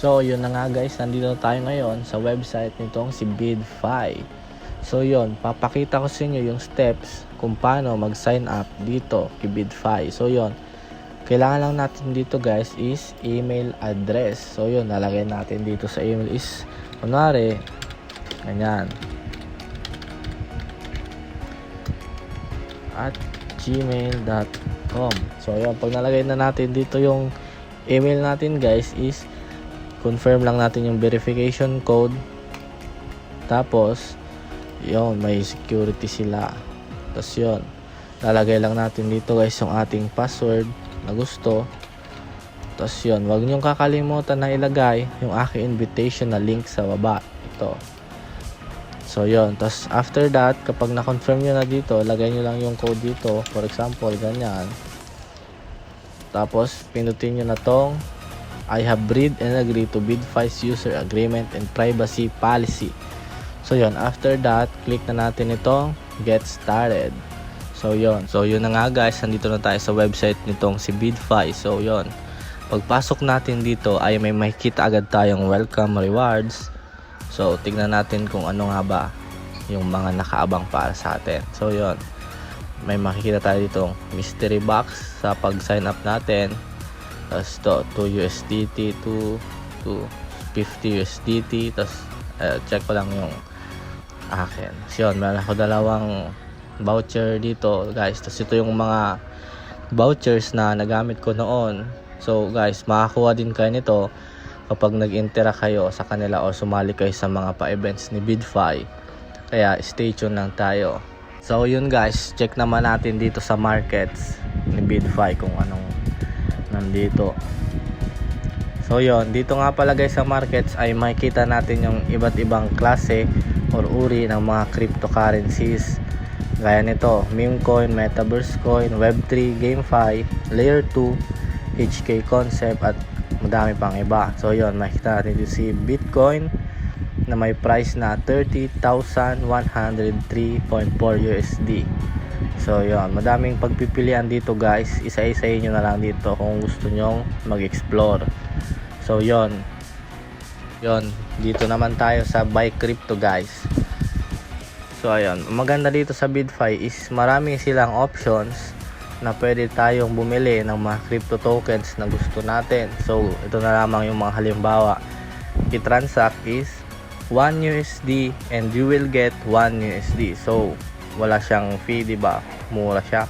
So yun na nga guys, nandito tayo ngayon sa website nitong si BidFi. So yun, papakita ko sa inyo yung steps kung paano mag-sign up dito kay BidFi. So yun, kailangan lang natin dito guys is email address. So yun, nalagay natin dito sa email is kunwari, ganyan, at gmail.com. So yun, pag nalagay na natin dito yung email natin guys is confirm lang natin yung verification code. Tapos yun, may security sila. Tapos yun, lalagay lang natin dito guys yung ating password na gusto. Tapos yun, wag nyong kakalimutan na ilagay yung aking invitation na link sa baba. Ito. So yun, tapos after that, kapag na-confirm nyo na dito, lagay nyo lang yung code dito. For example, ganyan. Tapos pinutin nyo na tong I have read and agree to BidFi's user agreement and privacy policy. So yun, after that, click na natin itong get started. So yun na nga guys, nandito na tayo sa website nitong si BidFi. So yun, pagpasok natin dito ay may makikita agad tayong welcome rewards. So tignan natin kung ano nga ba yung mga nakaabang para sa atin. So yun, may makikita tayo ditong mystery box sa pag sign up natin. Tapos to 2 USDT to 50 USDT. Tapos check ko lang yung akin. So yun, meron ako dalawang voucher dito guys. Tapos ito yung mga vouchers na nagamit ko noon. So guys, makakuha din kayo nito kapag nag-interact kayo sa kanila o sumali kayo sa mga pa-events ni BidFi. Kaya stay tuned lang tayo. So yun guys, check naman natin dito sa markets ni BidFi kung anong nandito. So yun, dito nga pala guys sa markets ay makikita natin yung iba't ibang klase or uri ng mga cryptocurrencies. Gaya nito, meme coin, metaverse coin, web3, GameFi, layer 2, HK concept at madami pang iba. So yun, makikita natin dito si Bitcoin na may price na 30,103.4 USD. So yun, madaming pagpipilian dito guys. Isa-isahin nyo na lang dito kung gusto nyong mag-explore. So yun, dito naman tayo sa buy crypto guys. So ayun, maganda dito sa BidFi is marami silang options na pwede tayong bumili ng mga crypto tokens na gusto natin. So ito na lamang yung mga halimbawa. I-transact is 1 USD and you will get 1 USD. So wala siyang fee, diba? Mura siya.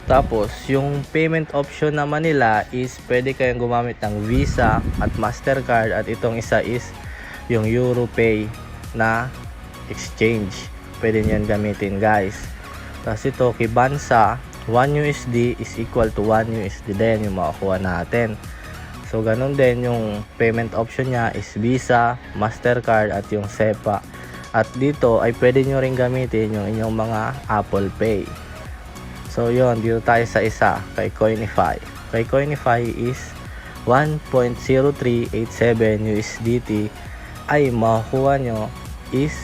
Tapos yung payment option naman nila is pwede kayong gumamit ng Visa at Mastercard, at itong isa is yung EuroPay na exchange. Pwede nyo gamitin guys. Tapos ito Kibansa, 1 USD is equal to 1 USD din yung makukuha natin. So ganun din yung payment option nya is Visa, Mastercard at yung SEPA. At dito ay pwede nyo rin gamitin yung inyong mga Apple Pay. So yun, dito tayo sa isa kay Coinify. Kay Coinify is 1.0387 USDT ay makukuha nyo is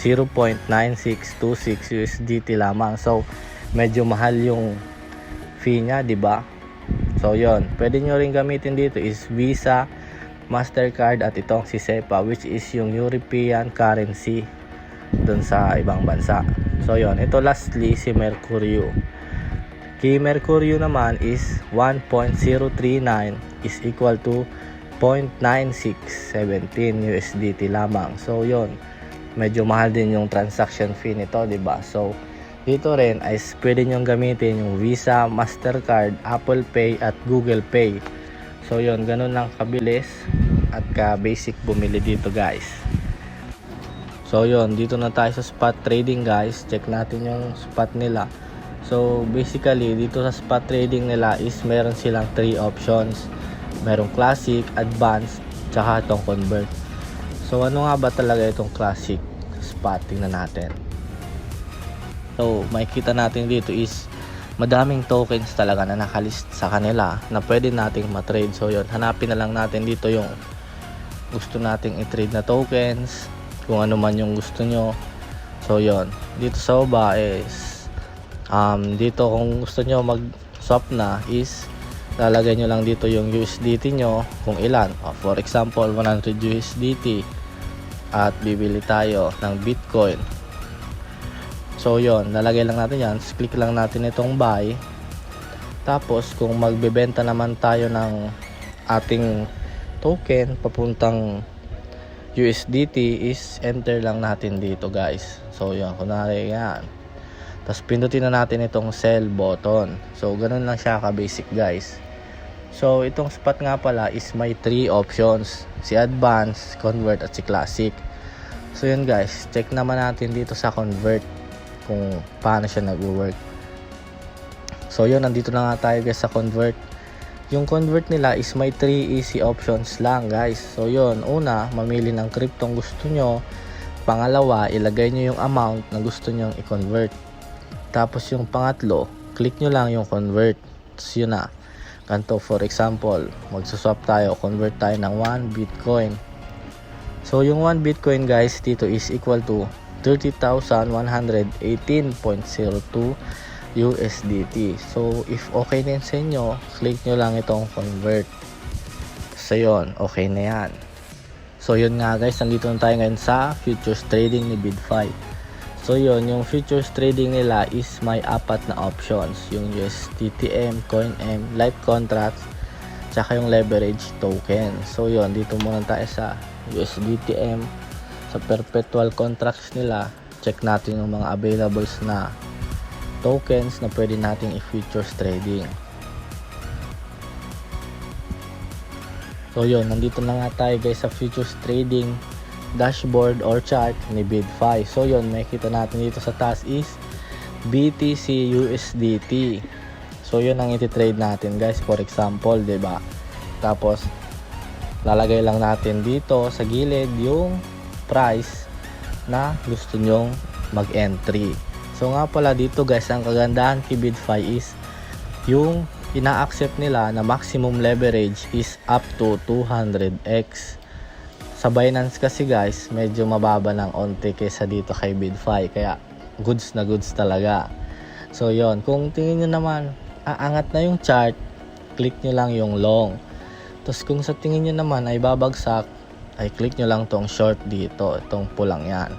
0.9626 USDT lamang. So medyo mahal yung fee nya, diba? So yun, pwede nyo rin gamitin dito is Visa, Mastercard at itong si SEPA, which is yung European currency dun sa ibang bansa. So yun, ito lastly si Mercurio. Kay Mercurio naman is 1.039 is equal to 0.9617 USDT lamang. So yun, medyo mahal din yung transaction fee nito, diba? So dito rin ay pwede nyong gamitin yung Visa, Mastercard, Apple Pay at Google Pay. So yun, ganun lang kabilis at ka-basic bumili dito guys. So yun, dito na tayo sa spot trading guys. Check natin yung spot nila. So basically dito sa spot trading nila is meron silang 3 options. Merong classic, advanced, tsaka itong convert. So ano nga ba talaga itong classic spot? Tingnan natin. So makikita natin dito is madaming tokens talaga na nakalist sa kanila na pwede nating matrade. So yun, hanapin na lang natin dito yung gusto nating i-trade na tokens, kung ano man yung gusto nyo. So yun, dito sa baba is dito kung gusto nyo mag swap na is lalagay nyo lang dito yung USDT nyo kung ilan. For example, 100 USDT at bibili tayo ng Bitcoin. So yon, lalagay lang natin yan, click lang natin itong buy. Tapos kung magbebenta naman tayo ng ating token papuntang USDT is enter lang natin dito guys. So yun, kunwari yan, tapos pindutin na natin itong sell button. So ganun lang siya ka basic guys. So itong spot nga pala is may 3 options, si advance, convert at si classic. So yun guys, check naman natin dito sa convert kung paano siya nag-work. So yun, nandito na nga tayo guys sa convert. Yung convert nila is may 3 easy options lang guys. So yun, una, mamili ng cryptong gusto nyo. Pangalawa, ilagay nyo yung amount na gusto nyo i-convert. Tapos yung pangatlo, click nyo lang yung convert. So yun na. Ganito, for example, magsaswap tayo, convert tayo ng 1 Bitcoin. So yung 1 Bitcoin guys dito is equal to 30,118.02 USDT. So if okay na sa inyo, click nyo lang itong convert. So yun, okay na yan. So yun nga guys, nandito na tayo ngayon sa futures trading ni BitFi. So yun, yung futures trading nila is may 4 na options, yung USDTM, CoinM, Light Contracts, tsaka yung leverage token. So yun, dito muna tayo sa USDTM. Sa perpetual contracts nila, check natin yung mga availables na tokens na pwede nating i-futures trading. So yun, nandito na nga tayo guys sa futures trading dashboard or chart ni BitFi. So yun, makikita natin dito sa taas is BTC USDT. So yun ang iti-trade natin guys, for example, 'di ba? Tapos lalagay lang natin dito sa gilid yung price na gusto nyong mag-entry. So nga pala dito guys, ang kagandahan kay BitFi is yung ina-accept nila na maximum leverage is up to 200x. Sa Binance kasi guys, medyo mababa ng onte kaysa dito kay BitFi, kaya goods na goods talaga. So yon, kung tingin nyo naman aangat na yung chart, click nyo lang yung long. Tapos kung sa tingin nyo naman ay babagsak, ay click nyo lang tong short dito, itong pulang yan.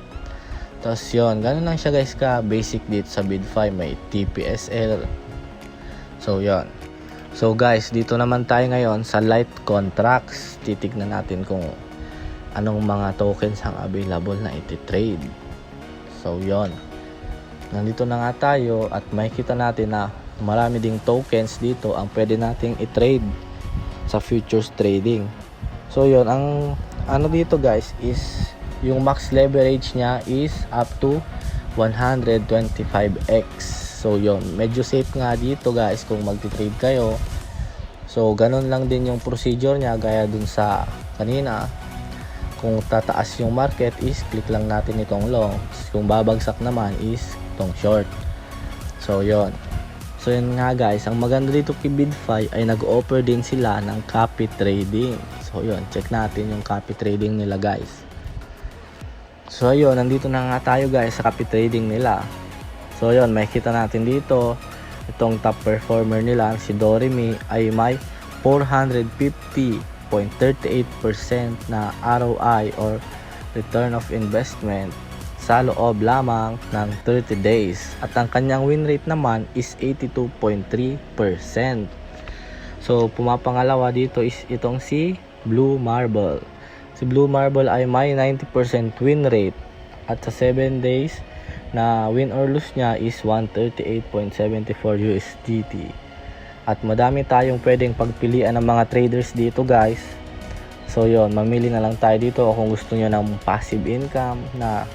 Tapos yun, ganun lang siya guys ka basic dito sa BitFi, may TPSL. So yun. So guys, dito naman tayo ngayon sa light contracts. Titignan natin kung anong mga tokens ang available na iti-trade. So yun, nandito na nga tayo at makikita natin na marami ding tokens dito ang pwede nating i-trade sa futures trading. So yun, ang ano dito guys is yung max leverage niya is up to 125x. So yun, medyo safe nga dito guys kung magti-trade kayo. So ganun lang din yung procedure niya gaya dun sa kanina. Kung tataas yung market is click lang natin itong long. Kung babagsak naman is itong short. So yun. So yun nga guys, ang maganda dito kay BitFi ay nag-offer din sila ng copy trading. So yun, check natin yung copy trading nila guys. So ayun, nandito na nga tayo guys sa copy trading nila. So ayun, makikita natin dito itong top performer nila, si Doremi, ay may 450.38% na ROI or return of investment sa loob lamang ng 30 days. At ang kanyang win rate naman is 82.3%. So pumapangalawa dito is itong si Blue Marble. Si Blue Marble ay may 90% win rate at sa 7 days na win or lose niya is 138.74 USDT. At madami tayong pwedeng pagpilian ng mga traders dito guys. So yon, mamili na lang tayo dito kung gusto nyo ng passive income na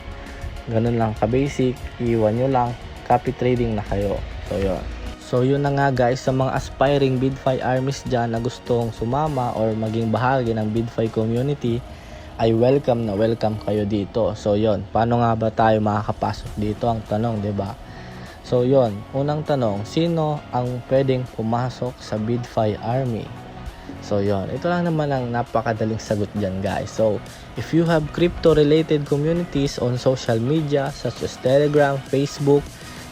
ganun lang ka-basic, iwan nyo lang, copy trading na kayo. So yon. So yun na nga guys, sa mga aspiring BitFi armies dyan na gustong sumama or maging bahagi ng BitFi community, ay welcome na welcome kayo dito. So yon, paano nga ba tayo makakapasok dito ang tanong, 'di ba? So yon, unang tanong, sino ang pwedeng pumasok sa BitFi army? So yon, ito lang naman ang napakadaling sagot dyan guys. So if you have crypto related communities on social media such as Telegram, Facebook,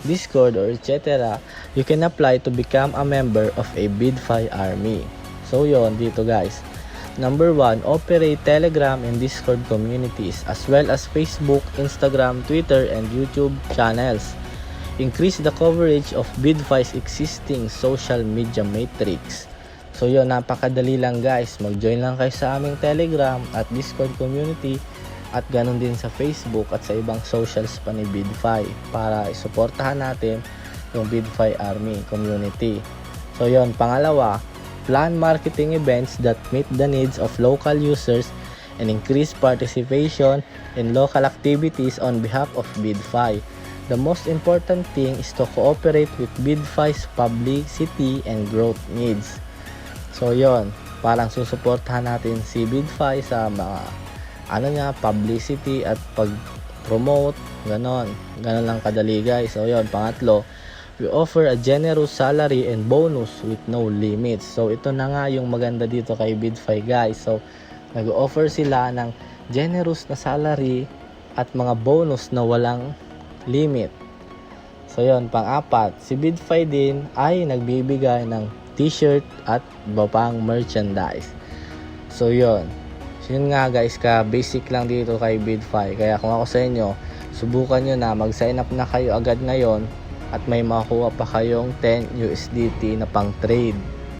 Discord, or etc., you can apply to become a member of a BidFi army. So yon dito guys. Number 1, operate Telegram and Discord communities as well as Facebook, Instagram, Twitter, and YouTube channels. Increase the coverage of BidFi's existing social media matrix. So yun, napakadali lang guys. Mag-join lang kayo sa aming Telegram at Discord community at ganun din sa Facebook at sa ibang socials pa ni BidFi para isuportahan natin yung BidFi Army community. So yun, pangalawa, plan marketing events that meet the needs of local users and increase participation in local activities on behalf of BidFi. The most important thing is to cooperate with BidFi's publicity and growth needs. So yon, parang susuportahan natin si BidFi sa mga publicity at pag-promote, ganon lang kadali guys. So yon, pangatlo, we offer a generous salary and bonus with no limits. So ito na nga yung maganda dito kay BidFi guys. So nag-offer sila ng generous na salary at mga bonus na walang limit. So yon, pang-apat, si BidFi din ay nagbibigay ng t-shirt at iba pang merchandise. So yon nga guys, ka basic lang dito kay BidFi. Kaya kung ako sa inyo, subukan nyo na, mag-sign up na kayo agad ngayon at may makuha pa kayong 10 USDT na pang trade.